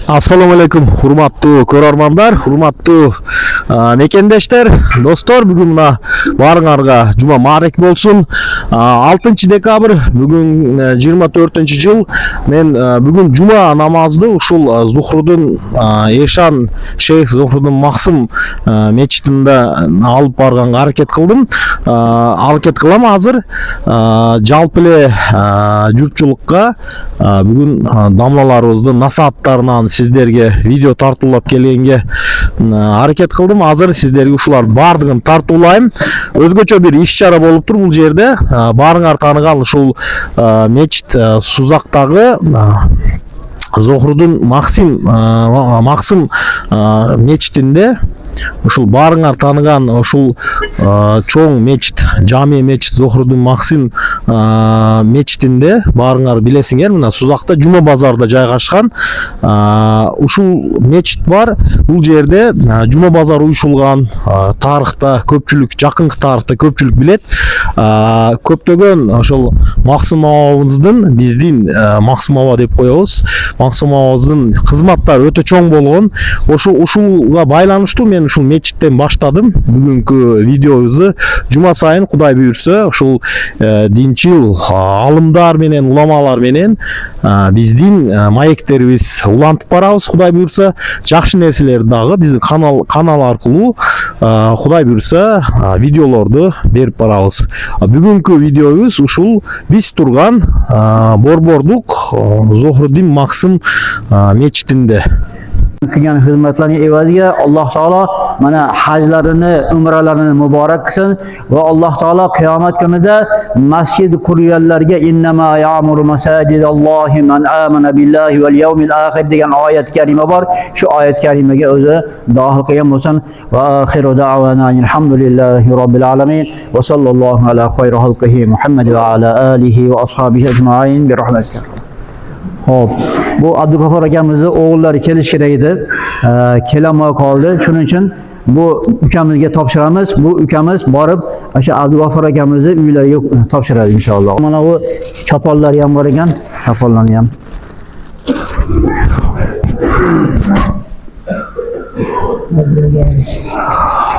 Assalomu alaykum, hurmatli ko'rarmanlar, hurmatli mekendештер, dostlar, bugun mana barыңарга жума маарек болсун. 6 декабрь, бүгүн 24-жыл. Мен бүгүн жума намазды ушул Зухрудун Эшан Шейх Зухрудун Максым мечитинде алып барганга аракет кылдым. Аракет кылам азыр. Жалпы эле журтчулукка бүгүн дамлаларыбызды насааттарынан сиздерге видео тартуулап келгенге аракет кылдым. Азыр сиздерге ушулар бардыгын тартуулайм. Өзгөчө бир иш-чара болуптур бул жерде. Барыңар тааныган ушул мечит Сузактагы Зохрудун Максым мечитинде ушул барыңар тааныган ушул чоң мечит, жами мечит Зохрудун Максим мечитинде барыңар билесиңер, мына Сузакта Жума базарда жайгашкан ушул мечит бар. Бул жерде Жума базар уюшулган, тарыхта көпчүлүк, жакынкы тарыхта көпчүлүк билет. Көптөгөн ошол Максым абабыздын, биздин Максым аба деп коебуз, Максым абабыздын кызматтары өтө чоң болгон. Ушулга байланыштуу мен ушул мечиттен баштадым. Бүгүнкү видеобузду жума сайын Кудай буйрса ушул динчил алымдар менен, уламалар менен биздин маектерибиз улантып барабыз. Кудай буйрса жакшы нерселерди дагы биздин канал аркылуу Кудай буйрса видеолорду берип барабыз. Бүгүнкү видеобуз ушул биз турган Борбордук Зохрудин Максым mechitinde. Qilgan xizmatlarning evaziga Alloh taolo mana hajlarini, umralarini muborak qilsin va Alloh taolo qiyomat kunida masjid qurganlarga innama ya'muru masajidallohi man amana billahi val yawmil akhir degan oyat karima bor. Shu oyat karimaga o'zi dohil qilgan bo'lsin. Va axiru da'wana alhamdulillahi robbil alamin va sallallohu ala xayri xalqihi Muhammad va ala alihi va ashabihi ajma'in bi rahmatika. Hop, bu Abdug'afar akamizni o'g'illari kelish kerak edi. Kelolmay qoldi. Shuning uchun bu ukamizga topshiramiz. Bu ukamiz borib o'sha Abdug'afar akamizni uylariga topshiradi inshaalloh. Mana bu choponlari ham bor ekan. Choponlarni ham.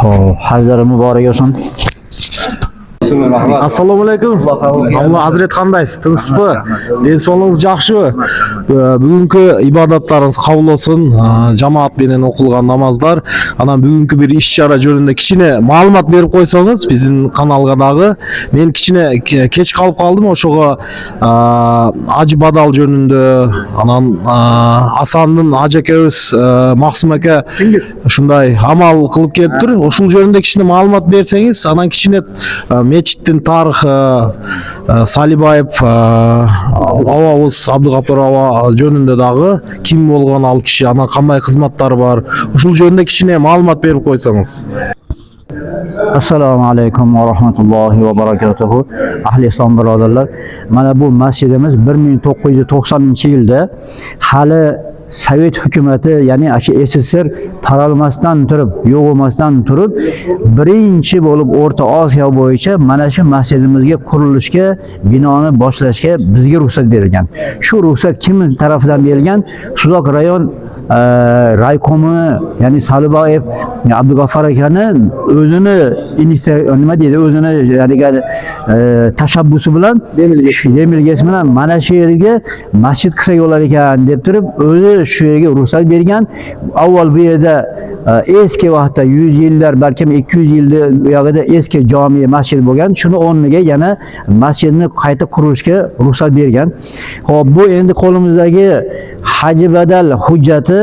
Hop, hajlari muborak bo'lsin. Assalomu alaykum. Alloh hazret qandaysiz? Tinchmi? Denso'lingiz yaxshimi? Бүгүнкү ibadatlарыңыз кабыл болсун. Жамаат менен окулган намаздар. Анан бүгүнкү бир иш-чара жөнүндө кичине маалымат берип койсоңуз, биздин каналга дагы. Мен кичине кеч калып калдым, ошого ажы бадал жөнүндө, анан Асандын ажекебиз Максым ака ушундай амал кылып келиптир. Ошол жөнүндө кичине маалымат берсеңиз, анан кичине мечиттин тарыхы, Салибаев абабыз Абдугапар аба жөнүндө дагы ким болгон ал киши, анан кандай кызматтары бар, ушул жөнүндө кичине маалымат берип койсоңуз. Assalomu alaykum va rahmatullohi va barakatuhu. Ahli islom birodarlar, mana bu masjidimiz 1990-yilda hali Sovet hukumati, ya'ni SSR taralmasdan turib, yo'q bo'lmasdan turib, birinchi bo'lib O'rta Osiyo bo'yicha mana shu masjidimizga qurilishga, binoni boshlashga bizga ruxsat berilgan. Shu ruxsat kim tarafidan berilgan? Suzak rayon raykomi, ya'ni Salibayev Abdug'afar akani o'zini nima deydi, o'zini tashabbusi bilan, demilgesi bilan mana shu yerga masjid qilsa bo'lar ekan deb turib, o'zi shu yerga ruxsat bergan. Avval bu yerda eski vaqtda 100 yillar, balki 200 yillar bu yerda eski jami masjid bo'lgan. Shuni o'rniga yana masjidni qayta qurishga ruxsat bergan. Xo'p, bu endi qo'limizdagi haji badal hujjati.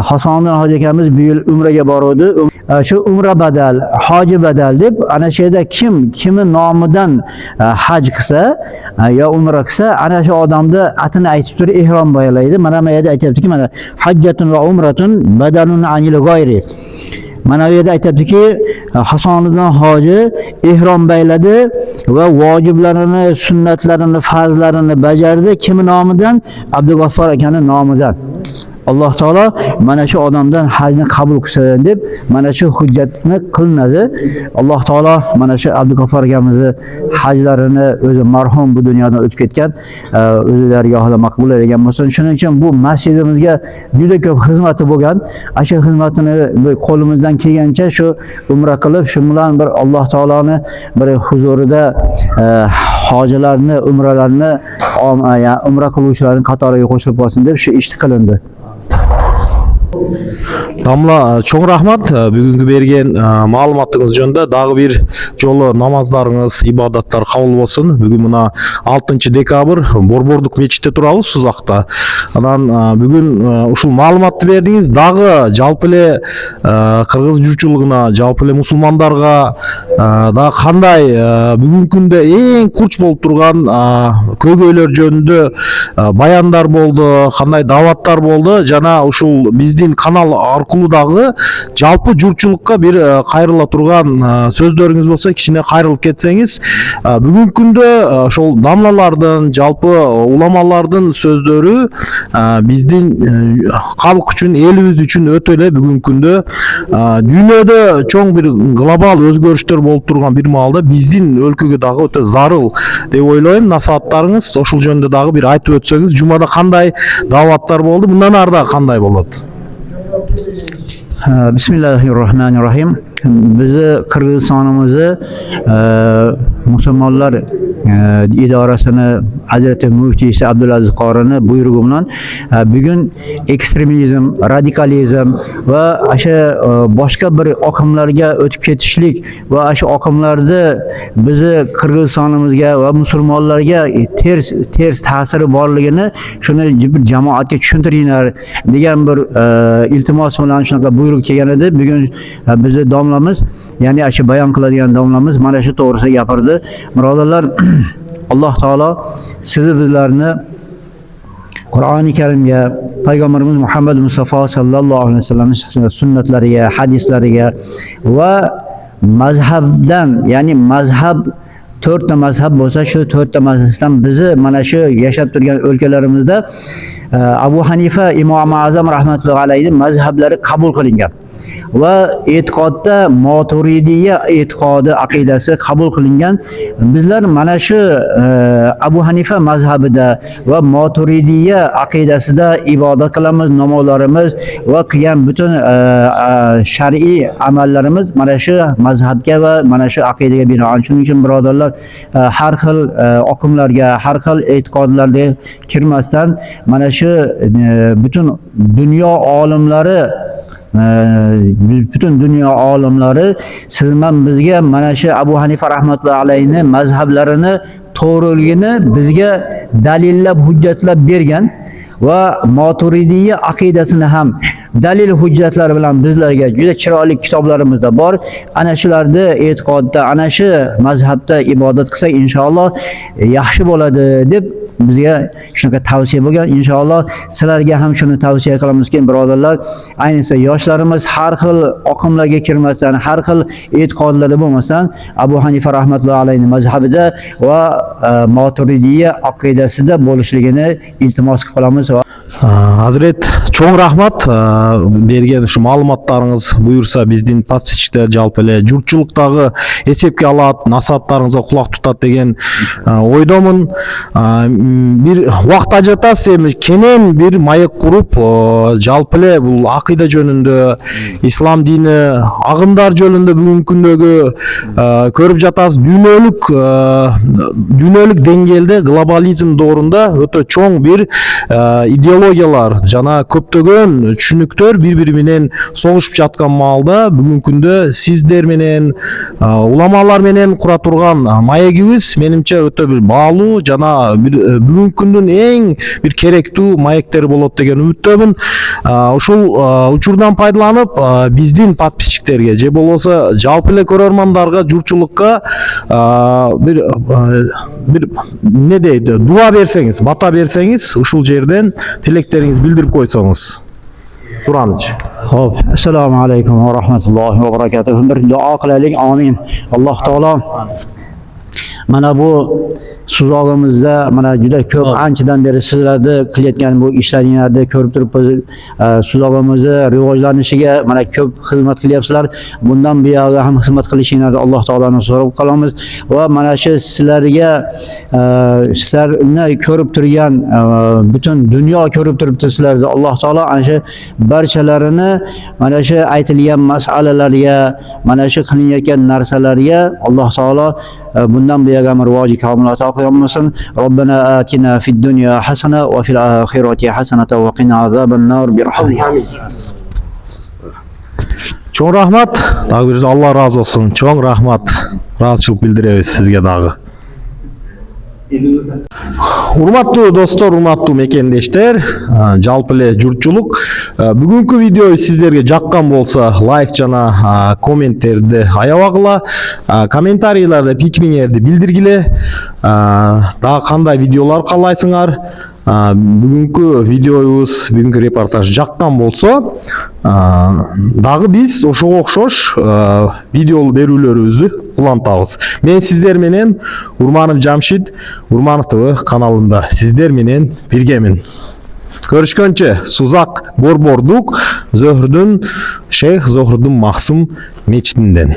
Hasandan hoji akamiz bu yil umraga boruvdi. Shu umra badal, hoji badal deb ana shu yerda kimni nomidan haj qilsa yo umra qilsa, ana shu odamni atini aytib turib ihrom baylaydi. Mana bu yerda aytibdiki, mana hajjatun va umratun badalun anil g'ayri. Mana bu yerda aytibdiki, Hasoniddin hoji ihrom bayladi va vojiblarini, sunnatlarini, farzlarini bajardi. Kim nomidan? Abdug'afar akaning nomidan. Alloh taolo mana shu odamdan hajni qabul qilsin deb mana shu hujjatni qilinadi. Alloh taolo mana shu Abdug'affor akamizni hajlarini o'zi marhum bu dunyodan o'tib ketgan, o'zi dargohida maqbul etgan bo'lsin. Shuning uchun bu masjidimizga juda ko'p xizmati bo'lgan. Shu xizmatini qo'limizdan kelgancha shu umra qilib, shu bilan bir Alloh taoloni bir huzurida hojilarni, umralarni, umra qiluvchilarning qatoriga qo'shilib olsin deb shu ishni qilindi. Damla çoğ rahmat bugünkü bergen malumatınız jönünde dagı bir jolu namazlarınız, ibadatlar kabul bolsun. Bugün muna 6 dekabr Borborduk meçitte turabız Suzakta. Adan bugün uşul malumatты berdiңiz. Dagı жалпы эле Кыргыз журтчулугуна, жалпы эле мусулмандарга да кандай бүгүнкү күндө эң курч болуп турган көйгөйлөр жөнүндө баяндар болду, кандай даваттар болду жана ушул биздин канал аркылуу дагы жалпы журтчулукка бир кайрыла турган сөздөрүңүз болсо кичине кайрылып кетсеңиз. Бүгүнкү күндө ошол дамлалардын, жалпы уламалардын сөздөрү биздин калк үчүн, элибиз үчүн өтө эле бүгүнкү күндө дүйнөдө чоң бир глобал өзгөрүштөр болуп турган бир маалда биздин өлкөгө дагы өтө зарыл деп ойлойм. Насааттарыңыз ошол жөнүндө дагы бир айтып өтсөңүз, жумада кандай даваттар болду, мындан ары дагы кандай болот? Bismillahirrahmanirrahim. Bizi Kırgızistan'ımızı Müslümanlar idorasini Hazreti Muftisi Abdulaziz Qorini buyrug'i bilan bugun ekstremizm, radikalizm va boshqa bir oqimlarga o'tib ketishlik va shu oqimlarda bizi Kırgızistan'ımızga va musulmonlarga ters ta'siri borligini shuni bir jamoatga tushuntiringlar degan bir iltimos bilan shunaqa buyruq kelgan edi. Bugun bizni domlamiz, ya'ni shu bayon qiladigan domlamiz mana shu to'g'risida gapirdi. Birodarlar, Alloh taolo sizni bizlarni Qur'oni Karimga, Payg'ambarimiz Muhammad Mustafa sallallohu alayhi vasallam sunnatlariga, hadislariga va mazhabdan, ya'ni mazhab 4 ta mazhab bo'lsa, shu 4 ta mazhabdan bizi mana shu yashab turgan o'lkalarimizda Abu Hanifa Imom Azam rahmatullohi alayhi mazhablari qabul qilingan. Va e'tiqodda Maturidiyya e'tiqodi, aqidasi qabul qilingan. Bizlar mana shu Abu Hanifa mazhabida va Maturidiyya aqidasida ibodat qilamiz, namozlarimiz va qilgan butun shar'iy amallarimiz mana shu mazhabga va mana shu aqidaga binoan. Shuning uchun birodarlar, har xil oqimlarga, har xil e'tiqodlarga kirmasdan mana shu butun dunyo olimlari bütün dünya olimlari sizman bizga mana shu Abu Hanifa rahmatullohi alayhi mazhablarini to'g'riligini bizga dalillab, hujjatlab bergan va Maturidiyya aqidasini ham dalil hujjatlar bilan bizlarga juda chiroyli kitoblarimizda bor. Ana shularda e'tiqodda, ana shu mazhabda ibodat qilsak inshaalloh yaxshi bo'ladi deb bizga shunaqa tavsiya bo'lgan. Inshaalloh sizlarga ham shuni tavsiya qilamizki, birodarlar, ayniqsa yoshlarimiz har xil oqimlarga kirmasdan, har xil e'tiqodlarda bo'lmasdan Abu Hanifa rahmatullohi alayhi mazhabida va Maturidiyya aqidasida bo'lishligini iltimos qilamiz. Hazret çoğ rahmat bergen şu malumattарыңыз buyursa bizdin подписчиктер жалпы эле журтчулуктагы эсепке алат, насааттарыңызга кулак тутат деген ойдомун. Bir вакыт ажыратасыз эми кенен bir маек куруп жалпы эле бул акыйда жөнүндө, ислам дини, агымдар жөнүндө бүгүнкү күндөгү көрүп жатасыз. Дүйнөлүк деңгээлде глобализм доорунда өтө чоң bir ideologiyalar жана көптөгөн түшүнүктөр бири-бири менен согушуп жаткан маалда бүгүнкү күндө сиздер менен, уламалар менен кура турган маегибиз менимче өтө bir баалуу жана бүгүнкү күндүн эң bir керектүү маектери болот деген үмүттөмүн. Ушул учурдан пайдаланып биздин подписчиктерге же болбосо жалпы эле көрөрмандарга, журтчулукка bir ne deydi, дуа берсеңиз, бата берсеңиз, ушул жерден tilekleriniz bildirip koysanız. Suranıç. Hop, assalomu alaykum va rahmatullohi va barakatuh. Bir duo qilaylik. Amin. Alloh taolo mana bu suzog'imizda mana juda ko'p anchadan beri sizlarni qilayotgan bu ishlaringlarni ko'rib turibmiz. Suzog'imizni rivojlanishiga mana ko'p xizmat qilyapsizlar. Bundan buyog'i ham xizmat qilishinglarni Alloh taolodan so'rab qolamiz va mana shu sizlarga sizlarni ko'rib turgan butun dunyo ko'rib turibdi sizlarni. Alloh taolo ana shu barchalarini mana shu aytilgan masalalarga, mana shu qilinayotgan narsalarga Alloh taolo bundan buyog'i ham rivoji komil ato qilsin. Robbana atina fid dunya hasana va fil oxirati hasanata va qina azaban nar bi rahmatika. Cho'ng rahmat. Dagı bir Allah razı olsun. Cho'ng rahmat. Razıçılık bildiremiz sizge dagı. Урматтуу достор, урматтуу мекендештер, жалпы эле журтчулук, бүгүнкү видео сиздерге жаккан болсо, лайк жана комменттерди аябагыла, комментарийларда пикириңерди билдиргиле, дагы кандай видеолор каалайсыңар, бүгүнкү видеобуз, бүгүнкү репортаж жаккан болсо, дагы биз ошого окшош видео берүүлөрүбүздү улантабыз. Мен сиздер менен Урманов Жамшит, Урманов ТВ каналында сиздер менен биргемин. Көрүшкөнчө, Сузак Борбордук Зөһрдүн Шейх Зөһрдүн Максум мечитинден.